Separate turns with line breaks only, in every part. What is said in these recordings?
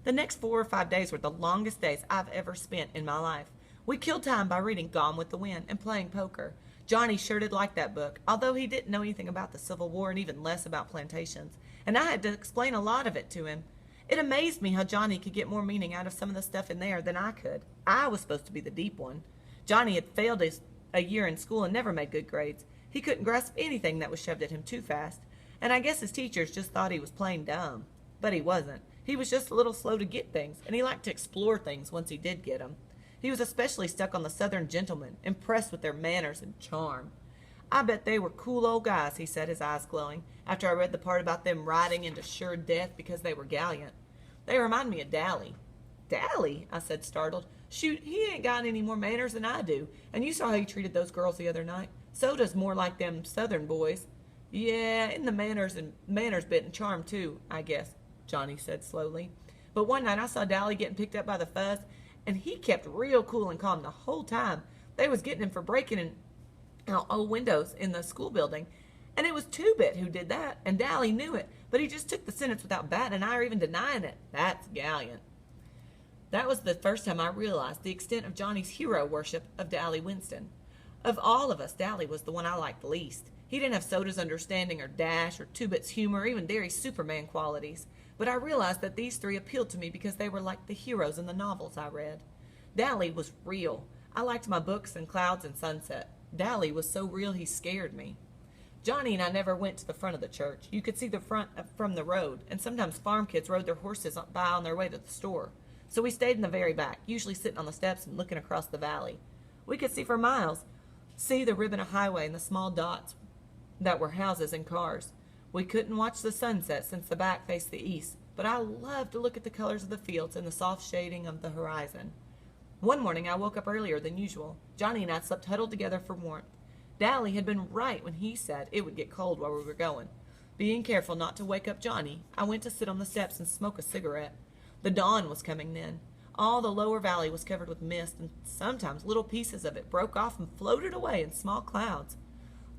The next 4 or 5 days were the longest days I've ever spent in my life. We killed time by reading Gone with the Wind and playing poker. Johnny sure did like that book, although he didn't know anything about the Civil War and even less about plantations, and I had to explain a lot of it to him. It amazed me how Johnny could get more meaning out of some of the stuff in there than I could. I was supposed to be the deep one. Johnny had failed a year in school and never made good grades. He couldn't grasp anything that was shoved at him too fast, and I guess his teachers just thought he was plain dumb. But he wasn't. He was just a little slow to get things, and he liked to explore things once he did get them. He was especially stuck on the Southern gentlemen, impressed with their manners and charm. I bet they were cool old guys, he said, his eyes glowing, after I read the part about them riding into sure death because they were gallant. They remind me of Dally. Dally? I said, startled. Shoot, he ain't got any more manners than I do, and you saw how he treated those girls the other night. Soda's more like them Southern boys. Yeah, in the manners bit and charm too, I guess, Johnny said slowly. But one night I saw Dally getting picked up by the fuzz, and he kept real cool and calm the whole time. They was getting him for breaking in old windows in the school building, and it was Two-Bit who did that, and Dally knew it, but he just took the sentence without batting an eye or even denying it. That's gallant. That was the first time I realized the extent of Johnny's hero worship of Dally Winston. Of all of us, Dally was the one I liked least. He didn't have Soda's understanding or dash or Two-Bit's humor or even Derry's Superman qualities. But I realized that these three appealed to me because they were like the heroes in the novels I read. Dally was real. I liked my books and clouds and sunset. Dally was so real he scared me. Johnny and I never went to the front of the church. You could see the front from the road, and sometimes farm kids rode their horses by on their way to the store. So we stayed in the very back, usually sitting on the steps and looking across the valley. We could see for miles, see the ribbon of highway and the small dots that were houses and cars. We couldn't watch the sunset since the back faced the east, but I loved to look at the colors of the fields and the soft shading of the horizon. One morning I woke up earlier than usual. Johnny and I slept huddled together for warmth. Dally had been right when he said it would get cold while we were going. Being careful not to wake up Johnny, I went to sit on the steps and smoke a cigarette. The dawn was coming then. All the lower valley was covered with mist, and sometimes little pieces of it broke off and floated away in small clouds.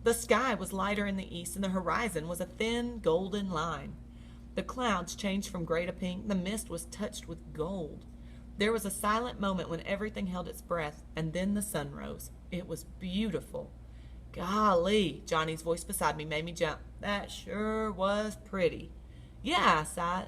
The sky was lighter in the east, and the horizon was a thin, golden line. The clouds changed from gray to pink. The mist was touched with gold. There was a silent moment when everything held its breath, and then the sun rose. It was beautiful. Golly, Johnny's voice beside me made me jump. That sure was pretty. Yeah, I sighed,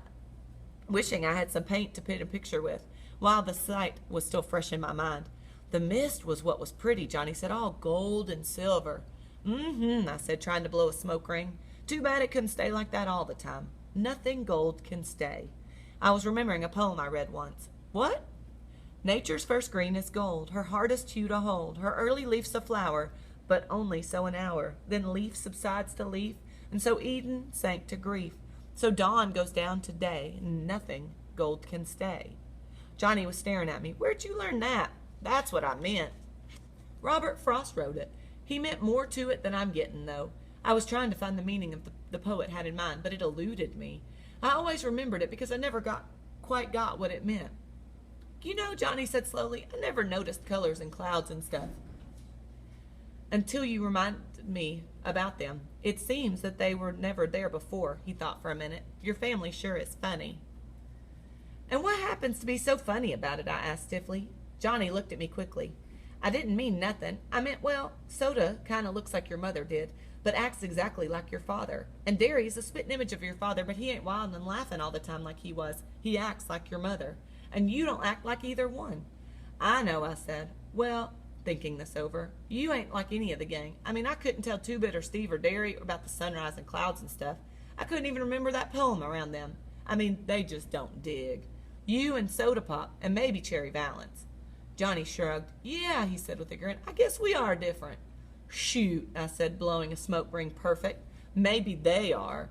wishing I had some paint to paint a picture with, while the sight was still fresh in my mind. The mist was what was pretty, Johnny said, all gold and silver. I said, trying to blow a smoke ring. Too bad it couldn't stay like that all the time. Nothing gold can stay. I was remembering a poem I read once. What? Nature's first green is gold, her hardest hue to hold, her early leaf's a flower, but only so an hour. Then leaf subsides to leaf, and so Eden sank to grief. So dawn goes down to day, and nothing gold can stay. Johnny was staring at me. Where'd you learn that? That's what I meant. Robert Frost wrote it. He meant more to it than I'm getting, though. I was trying to find the meaning of the poet had in mind, but it eluded me. I always remembered it because I never quite got what it meant. You know, Johnny said slowly, I never noticed colors and clouds and stuff until you reminded me about them. It seems that they were never there before, he thought for a minute. Your family sure is funny. And what happens to be so funny about it? I asked stiffly. Johnny looked at me quickly. I didn't mean nothing. I meant, well, Soda kind of looks like your mother did, but acts exactly like your father. And Derry's a spitting image of your father, but he ain't wild and laughing all the time like he was. He acts like your mother. And you don't act like either one. I know, I said. Well, thinking this over, you ain't like any of the gang. I mean, I couldn't tell Two-Bit or Steve or Derry about the sunrise and clouds and stuff. I couldn't even remember that poem around them. I mean, they just don't dig. You and Soda Pop, and maybe Cherry Valance. Johnny shrugged. Yeah, he said with a grin. I guess we are different. Shoot, I said, blowing a smoke ring perfect. Maybe they are.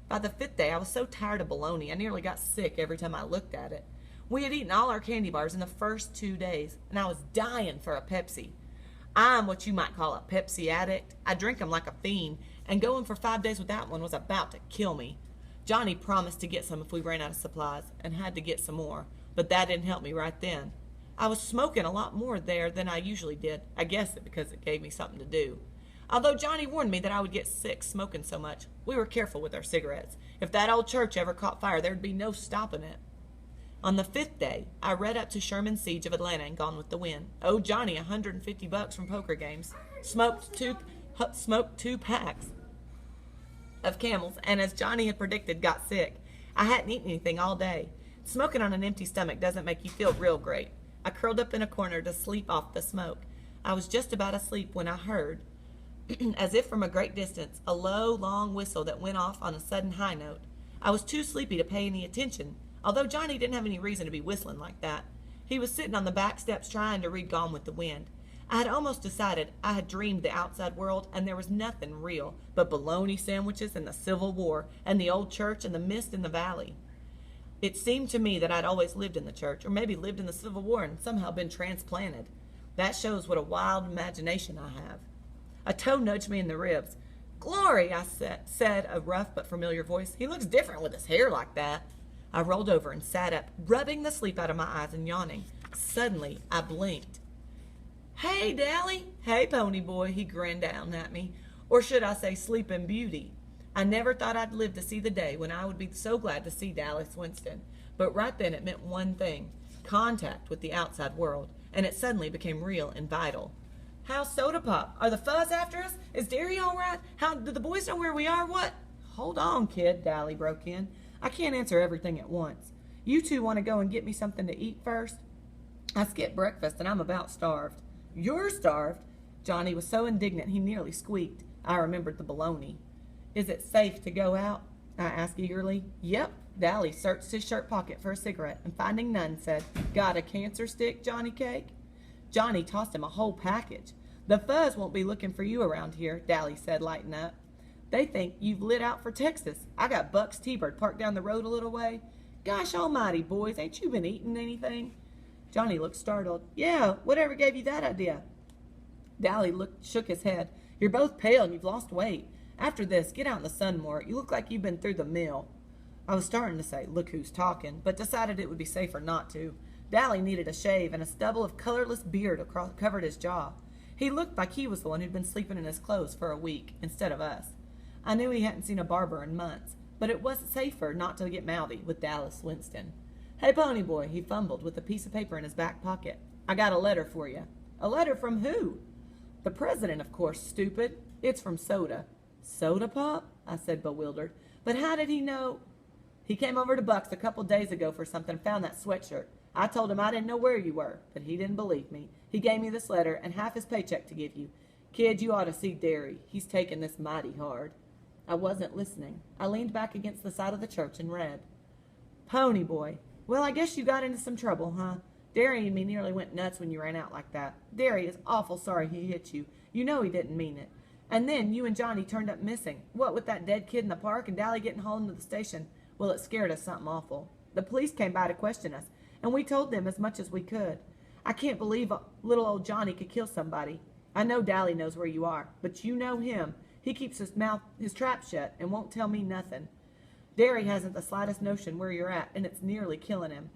By the 5th day, I was so tired of bologna, I nearly got sick every time I looked at it. We had eaten all our candy bars in the first 2 days, and I was dying for a Pepsi. I'm what you might call a Pepsi addict. I drink 'em like a fiend, and going for 5 days without one was about to kill me. Johnny promised to get some if we ran out of supplies, and had to get some more, but that didn't help me right then. I was smoking a lot more there than I usually did. I guess it because it gave me something to do. Although Johnny warned me that I would get sick smoking so much, we were careful with our cigarettes. If that old church ever caught fire, there'd be no stopping it. On the 5th day, I read up to Sherman's Siege of Atlanta and Gone with the Wind. Owed Johnny $150 from poker games. Smoked two packs of Camels, and as Johnny had predicted, got sick. I hadn't eaten anything all day. Smoking on an empty stomach doesn't make you feel real great. I curled up in a corner to sleep off the smoke. I was just about asleep when I heard, as if from a great distance, a low, long whistle that went off on a sudden high note. I was too sleepy to pay any attention, although Johnny didn't have any reason to be whistling like that. He was sitting on the back steps trying to read Gone with the Wind. I had almost decided I had dreamed the outside world and there was nothing real but bologna sandwiches and the Civil War and the old church and the mist in the valley. It seemed to me that I'd always lived in the church, or maybe lived in the Civil War and somehow been transplanted. That shows what a wild imagination I have. A toe nudged me in the ribs. "Glory," I said, a rough but familiar voice. "He looks different with his hair like that." I rolled over and sat up, rubbing the sleep out of my eyes and yawning. Suddenly, I blinked. "Hey, Dally." "Hey, Pony Boy," he grinned down at me. Or should I say Sleeping Beauty? I never thought I'd live to see the day when I would be so glad to see Dallas Winston. But right then it meant one thing, contact with the outside world, and it suddenly became real and vital. "How's Soda Pop? Are the Fuzz after us? Is Derry all right? How do the boys know where we are? What?" "Hold on, kid," Dally broke in. "I can't answer everything at once. You two want to go and get me something to eat first? I skipped breakfast and I'm about starved." "You're starved?" Johnny was so indignant he nearly squeaked. I remembered the bologna. "Is it safe to go out?" I asked eagerly. "Yep." Dally searched his shirt pocket for a cigarette and finding none said, "Got a cancer stick, Johnny Cake?" Johnny tossed him a whole package. "The Fuzz won't be looking for you around here," Dally said, lighting up. "They think you've lit out for Texas. I got Buck's T-Bird parked down the road a little way. Gosh almighty, boys, ain't you been eating anything?" Johnny looked startled. "Yeah, whatever gave you that idea?" Dally shook his head. "You're both pale and you've lost weight. After this, get out in the sun more. You look like you've been through the mill." I was starting to say, "Look who's talking," but decided it would be safer not to. Dally needed a shave, and a stubble of colorless beard covered his jaw. He looked like he was the one who'd been sleeping in his clothes for a week, instead of us. I knew he hadn't seen a barber in months, but it was safer not to get mouthy with Dallas Winston. "Hey, Pony Boy," he fumbled with a piece of paper in his back pocket. "I got a letter for you." "A letter from who?" "The president, of course, stupid. It's from Soda." "Soda Pop?" I said, bewildered. "But how did he know?" "He came over to Buck's a couple days ago for something and found that sweatshirt. I told him I didn't know where you were, but he didn't believe me. He gave me this letter and half his paycheck to give you. Kid, you ought to see Derry. He's taking this mighty hard." I wasn't listening. I leaned back against the side of the church and read. "Pony Boy. Well, I guess you got into some trouble, huh? Derry and me nearly went nuts when you ran out like that. Derry is awful sorry he hit you. You know he didn't mean it. And then you and Johnny turned up missing. What with that dead kid in the park and Dally getting hauled into the station? Well, it scared us something awful. The police came by to question us, and we told them as much as we could. I can't believe little old Johnny could kill somebody. I know Dally knows where you are, but you know him. He keeps his trap shut, and won't tell me nothing. Derry hasn't the slightest notion where you're at, and it's nearly killing him.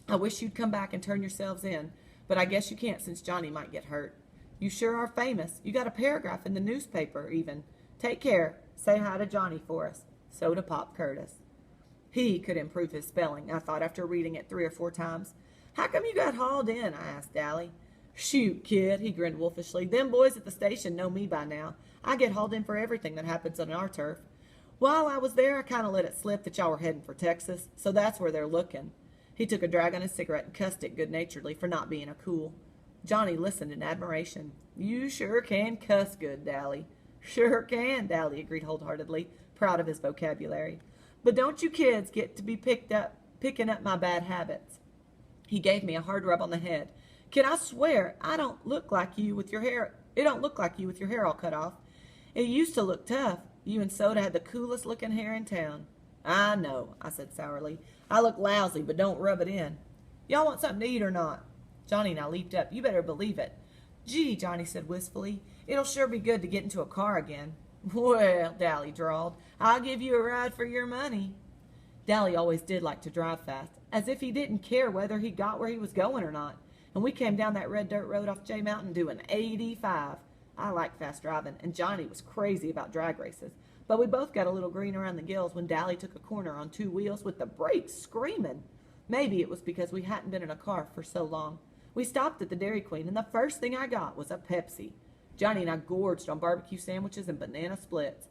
I wish you'd come back and turn yourselves in, but I guess you can't since Johnny might get hurt. You sure are famous. You got a paragraph in the newspaper, even. Take care. Say hi to Johnny for us. Soda Pop Curtis." He could improve his spelling, I thought, after reading it 3 or 4 times. "How come you got hauled in?" I asked Dally. "Shoot, kid," he grinned wolfishly. "Them boys at the station know me by now. I get hauled in for everything that happens on our turf. While I was there, I kind of let it slip that y'all were heading for Texas, so that's where they're looking." He took a drag on his cigarette and cussed it good-naturedly for not being a cool. Johnny listened in admiration. "You sure can cuss good, Dally." "Sure can," Dally agreed wholeheartedly, proud of his vocabulary. "But don't you kids get to be picking up my bad habits." He gave me a hard rub on the head. "Kid, I swear, I don't look like you with your hair. It don't look like you with your hair all cut off. It used to look tough. You and Soda had the coolest looking hair in town." "I know," I said sourly. "I look lousy, but don't rub it in. Y'all want something to eat or not?" Johnny and I leaped up. "You better believe it." "Gee," Johnny said wistfully, "it'll sure be good to get into a car again." "Well," Dally drawled, "I'll give you a ride for your money." Dally always did like to drive fast, as if he didn't care whether he got where he was going or not. And we came down that red dirt road off J Mountain doing 85. I like fast driving, and Johnny was crazy about drag races. But we both got a little green around the gills when Dally took a corner on 2 wheels with the brakes screaming. Maybe it was because we hadn't been in a car for so long. We stopped at the Dairy Queen, and the first thing I got was a Pepsi. Johnny and I gorged on barbecue sandwiches and banana splits.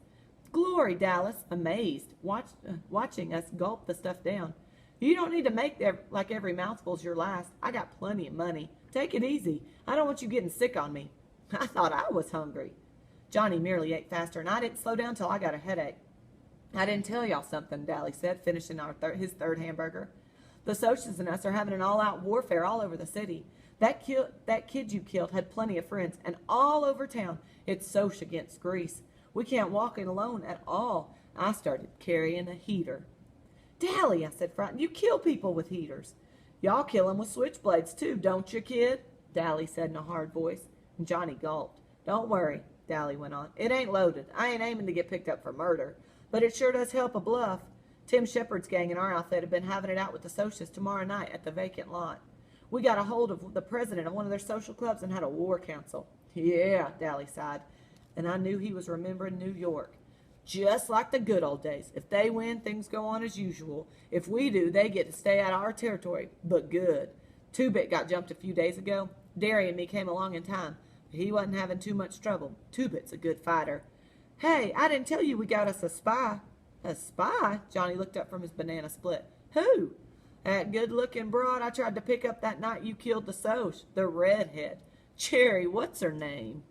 Glory, Dallas, amazed, watching us gulp the stuff down. You don't need to make like every mouthful's your last. I got plenty of money. Take it easy. I don't want you getting sick on me. I thought I was hungry. Johnny merely ate faster, and I didn't slow down till I got a headache. I didn't tell y'all something, Dally said, finishing his third hamburger. The Socias and us are having an all-out warfare all over the city. That kid you killed had plenty of friends, and all over town it's Soch against Grease. We can't walk it alone at all. I started carrying a heater. Dally, I said, frightened, you kill people with heaters. Y'all kill 'em with switchblades, too, don't you, kid? Dally said in a hard voice, and Johnny gulped. Don't worry, Dally went on. It ain't loaded. I ain't aiming to get picked up for murder, but it sure does help a bluff. Tim Shepard's gang and our outfit have been having it out with the Socias tomorrow night at the vacant lot. We got a hold of the president of one of their social clubs and had a war council. Yeah, Dally sighed, and I knew he was remembering New York. Just like the good old days. If they win, things go on as usual. If we do, they get to stay out of our territory. But good. Two-Bit got jumped a few days ago. Derry and me came along in time, but he wasn't having too much trouble. Two-Bit's a good fighter. Hey, I didn't tell you we got us a spy. A spy? Johnny looked up from his banana split. Who? That good-looking broad I tried to pick up that night you killed the Soch, the redhead. Cherry, what's her name?